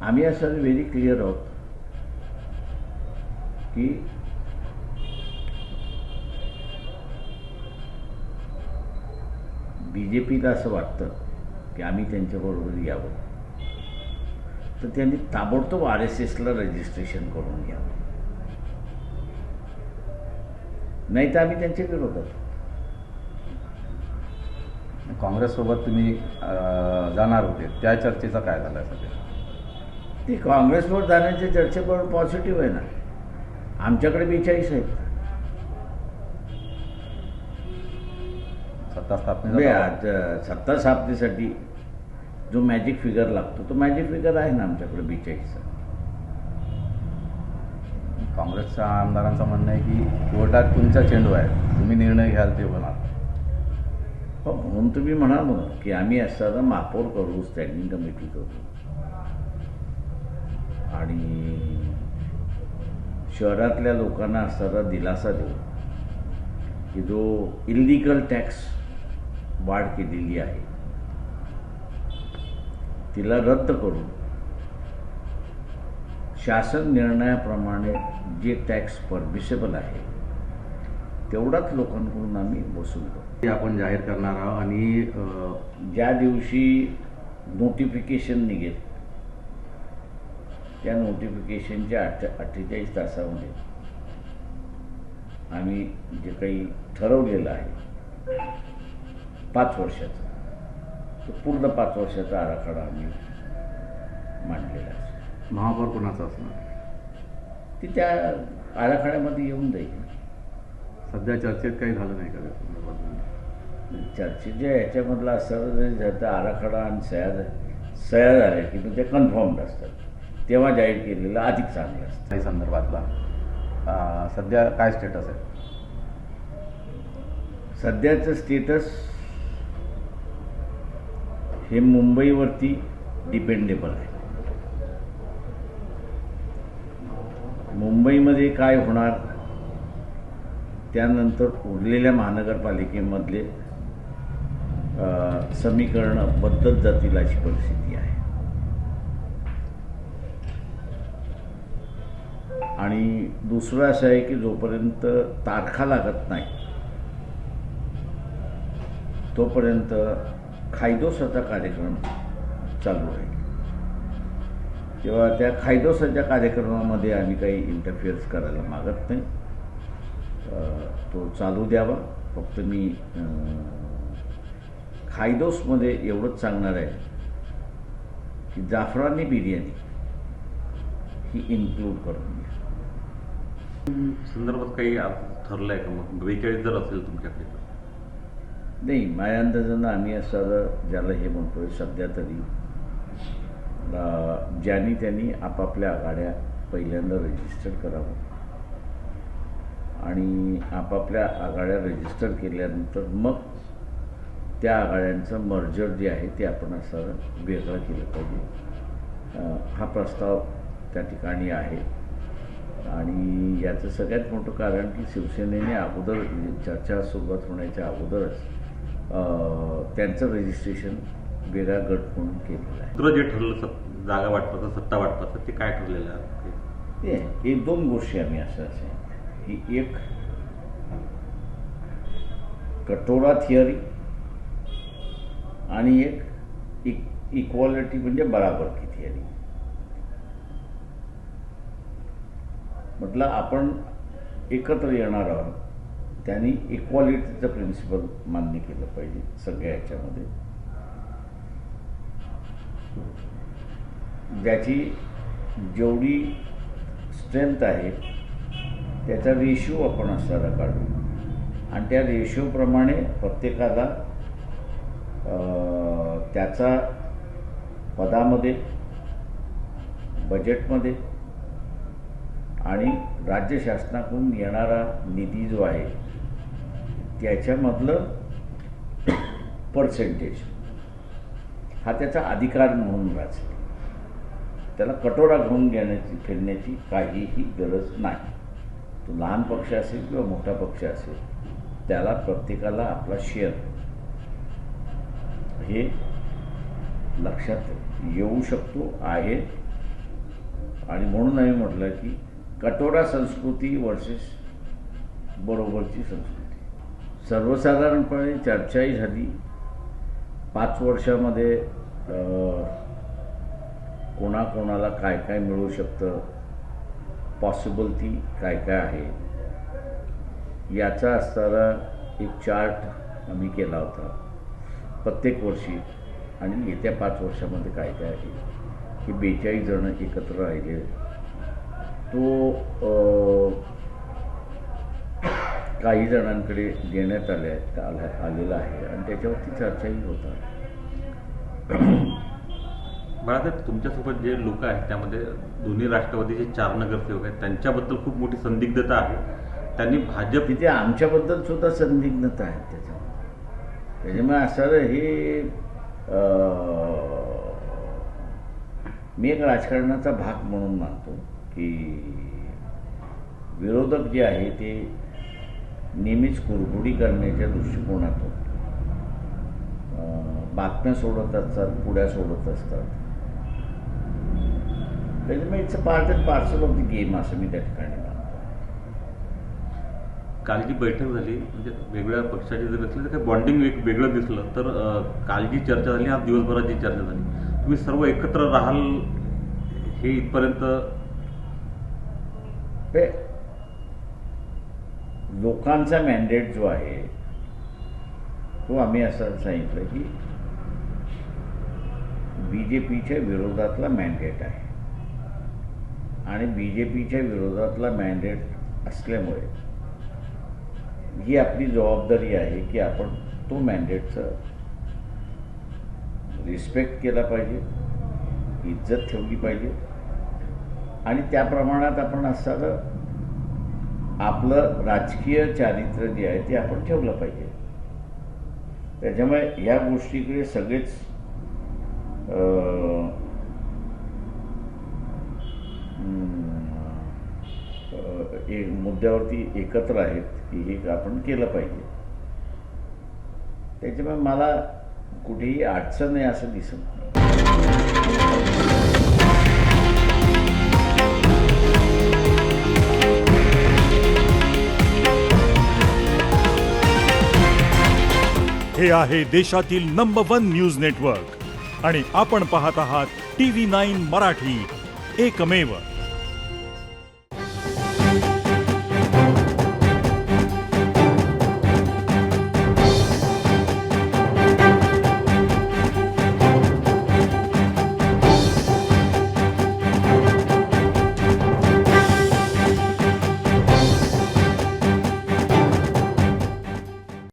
आम्ही असं very clear आहोत की BJPला असं वाटतं की आम्ही त्यांच्याबरोबर यावं, तर त्यांनी ताबडतोब RSSला रजिस्ट्रेशन करून घ्यावं, नाही तर आम्ही त्यांच्या विरोधात. काँग्रेससोबत तुम्ही जाणार होते, त्या चर्चेचा काय झालं सध्या? ते काँग्रेसवर जाण्याच्या चर्चेबरोबर पॉझिटिव्ह आहे ना. आमच्याकडे 42 आहेत. सत्ता म्हणजे सत्ता स्थापनेसाठी जो मॅजिक फिगर लागतो तो मॅजिक फिगर आहे ना आमच्याकडे 42चा. काँग्रेसच्या आमदारांचं म्हणणं आहे की कोर्टात तुमचा चेंडू आहे, तुम्ही निर्णय घ्याल ते होणार. हो, म्हणून तुम्ही म्हणाल मग की आम्ही असताना महापौर करू, स्टँडिंग कमिटी करू आणि शहरातल्या लोकांना असताना दिलासा देऊ की जो इल्लिगल टॅक्स वाढ केलेली आहे तिला रद्द करून शासन निर्णयाप्रमाणे जे टॅक्स परमिसेबल आहे तेवढाच लोकांकडून आम्ही वसूल करू. ते आपण जाहीर करणार आहोत आणि ज्या दिवशी नोटिफिकेशन निघेल त्या नोटिफिकेशनच्या 48 तासामध्ये आम्ही जे काही ठरवलेलं आहे 5 वर्षाचा, तो पूर्ण 5 वर्षाचा आराखडा आम्ही मांडलेला आहे. महापौर कोणाचा असणार ती त्या आराखड्यामध्ये येऊन जाईल. सध्या चर्चेत काही झालं नाही का? चर्चेच्या ह्याच्यामधला असं ज्याचा आराखडा आणि सह्या झाल्या की ते कन्फर्म्ड असतात, तेव्हा जाहीर केलेलं अधिक चांगलं असतं. काही संदर्भातला सध्या काय स्टेटस आहे? सध्याचं स्टेटस हे मुंबईवरती डिपेंडेबल आहे. मुंबईमध्ये काय होणार, त्यानंतर उरलेल्या महानगरपालिकेमधले समीकरणं बदलत जातील अशी परिस्थिती आहे. आणि दुसरं असं आहे की जोपर्यंत तारखा लागत नाही तोपर्यंत खायदोसाचा कार्यक्रम चालू आहे. तेव्हा त्या खायदोसाच्या कार्यक्रमामध्ये आम्ही काही इंटरफिअर्स करायला मागत नाही. तो चालू द्यावा. फक्त मी खायदोसमध्ये एवढंच सांगणार आहे की जाफरानी बिर्याणी ही इन्क्लूड करून घ्या. संदर्भात काही ठरलं आहे का? मग 42 जर असेल तुमच्याकडे तर नाही, माझ्या अंदाजानं आम्ही असं ज्याला हे म्हणतोय सध्या तरी ज्यांनी त्यांनी आपापल्या आघाड्या पहिल्यांदा रजिस्टर करावं आणि आपापल्या आघाड्या रजिस्टर केल्यानंतर मग त्या आघाड्यांचं मर्जर जे आहे ते आपण असं वेगळं केलं पाहिजे. हा प्रस्ताव त्या ठिकाणी आहे. आणि याचं सगळ्यात मोठं कारण की शिवसेनेने अगोदर चर्चा सुरुवात होण्याच्या अगोदरच त्यांचं रजिस्ट्रेशन वेगळा गट म्हणून केलेलं आहे. दुसरं जे ठरलं जागा वाटपाचं, सत्ता वाटपाचं, ते काय ठरलेलं आहे? हे 2 गोष्टी आम्ही असं ही एक कटोरा थिअरी आणि एक इक्वालिटी म्हणजे बराबरकी थिअरी. म्हटलं आपण एकत्र येणार आहोत, त्यांनी इक्वालिटीचं प्रिन्सिपल मान्य केलं पाहिजे सगळ्या ह्याच्यामध्ये. ज्याची जेवढी स्ट्रेंथ आहे त्याचा रेशिओ आपण असणारा काढू आणि त्या रेशिओप्रमाणे प्रत्येकाला त्याचा पदामध्ये, बजेटमध्ये आणि राज्य शासनाकडून येणारा निधी जो आहे त्याच्यामधलं पर्सेंटेज हा त्याचा अधिकार म्हणून राहतो. त्याला कटोरा घेऊन फिरण्याची काहीही गरज नाही. तो लहान पक्ष असेल किंवा मोठा पक्ष असेल, त्याला प्रत्येकाला आपला शेअर हे लक्षात येऊ शकतो आहे आणि म्हणून आम्ही म्हटलं की कटोरा संस्कृती वर्सेस बरोबरची संस्कृती. सर्वसाधारणपणे चर्चाही झाली. 5 वर्षामध्ये कोणाकोणाला काय काय मिळू शकतं, पॉसिबिलिटी काय काय आहे याचा असणारा एक चार्ट आम्ही केला होता प्रत्येक वर्षी. आणि येत्या 5 वर्षामध्ये काय काय आहे की 42 जण एकत्र राहिले. तो काही जणांकडे देण्यात आलेला आहे आणि त्याच्यावरती चर्चाही होतात. बाळासाहेब, तुमच्यासोबत जे लोक आहेत त्यामध्ये दोन्ही राष्ट्रवादीचे 4 नगरसेवक आहेत, त्यांच्याबद्दल खूप मोठी संदिग्धता आहे. त्यांनी भाजप तिथे आमच्याबद्दल सुद्धा संदिग्धता आहे त्याच्यामुळे असं हे मी एक राजकारणाचा भाग म्हणून मानतो की विरोधक जे आहे ते नेहमीच कुरघोडी करण्याच्या दृष्टिकोनातून बातम्या सोडत असतात, पुढ्या सोडत असतात. त्याच्यामुळे it's a part and parcel of the game असं मी त्या ठिकाणी मानतो. काल जी बैठक झाली म्हणजे वेगळ्या पक्षाचे जर असले तर काही बॉन्डिंग वेगळं दिसलं. तर काल जी चर्चा झाली, आज दिवसभरात जी चर्चा झाली, तुम्ही सर्व एकत्र राहाल हे इथपर्यंत लोकांचा मॅन्डेट जो आहे तो आम्ही असं सांगितलं की BJPच्या विरोधातला मॅन्डेट आहे आणि BJPच्या विरोधातला मॅन्डेट असल्यामुळे ही आपली जबाबदारी आहे की आपण तो मॅन्डेटचं रिस्पेक्ट केला पाहिजे, इज्जत ठेवली पाहिजे आणि त्या प्रमाणात आपण असताना आपलं राजकीय चारित्र्य जे आहे ते आपण ठेवलं पाहिजे. त्याच्यामुळे ह्या गोष्टीकडे सगळेच एक मुद्द्यावरती एकत्र आहेत की हे आपण केलं पाहिजे. त्याच्यामुळे मला कुठेही अडचण नाही असं दिसत नाही. हे आहे देशातील नंबर 1 न्यूज नेटवर्क आणि आपण पाहत आहात TV9 मराठी, एकमेव.